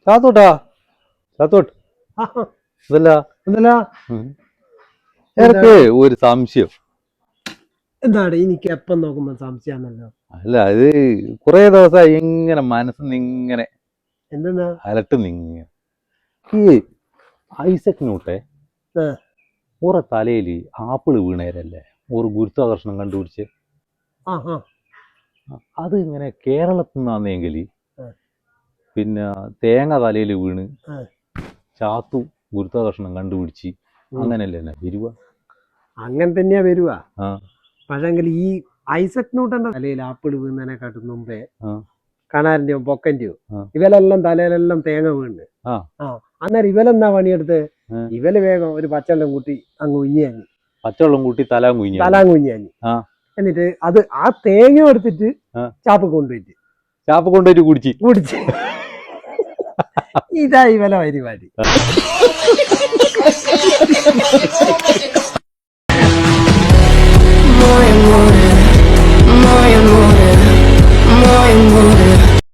ചാത്തോട്ടാ ചാത്തോട്ട് ഇതല്ല എന്തല്ല എനിക്ക് ഒരു സംശയം. എന്താണ് എനിക്ക് എപ്പം നോക്കുമ്പോ സംശയാണല്ലോ. അല്ല ഇത് കുറെ ദിവസമായി ഇങ്ങനെ മനസ്സിന്ന് ഇങ്ങനെ എന്തെന്നാ അലട്ടുന്നിങ്ങനെ. ഈ ഐസക് ന്യൂട്ടെ ആ. ഓറെ തലയിൽ ആപ്പിള് വീണേരല്ലേ ഒരു ഗുരുത്വാകർഷണം കണ്ടുപിടിച്ച്. ആ ആ അത് ഇങ്ങനെ കേരളത്തിൽ നിന്നാന്നെങ്കിൽ ആ. പിന്നെ തേങ്ങ തലയിൽ വീണ് ആ. ചാത്തു ഗുരുത്വാകർഷണം കണ്ടുപിടിച്ച് അങ്ങനെയല്ലേ തന്നെ വരുക. അങ്ങനെ തന്നെയാ വരുവാ. ആ പക്ഷെങ്കിൽ ഈ ഐസക് ന്യൂട്ടന്റെ തലയിൽ ആപ്പിൾ വീഴുന്നതിനെക്കാട്ടും മുമ്പേ ആ കണാറിന്റെയോ പൊക്കന്റെയോ ആ. ഇവലെല്ലാം തലയിലെല്ലാം തേങ്ങ വീണ്. ആ അന്നേരം ഇവലെന്നാ പണിയെടുത്ത് ആ. ഇവല് വേഗം ഒരു പച്ചവെള്ളം കൂട്ടി അങ്ങ് ഉഞ്ഞാഞ്ഞി, പച്ചവെള്ളം കൂട്ടി തലാൻ കുഞ്ഞു. തലാങ്ങുഞ്ഞാഞ്ഞി. ആ. എന്നിട്ട് അത് ആ തേങ്ങ എടുത്തിട്ട് ആ. ചാപ്പ് കൊണ്ടുപോയിട്ട് ചാപ്പ് കൊണ്ടുപോയിട്ട് കുടിച്ച് ഇതാ ഇവലെ പരിപാടി.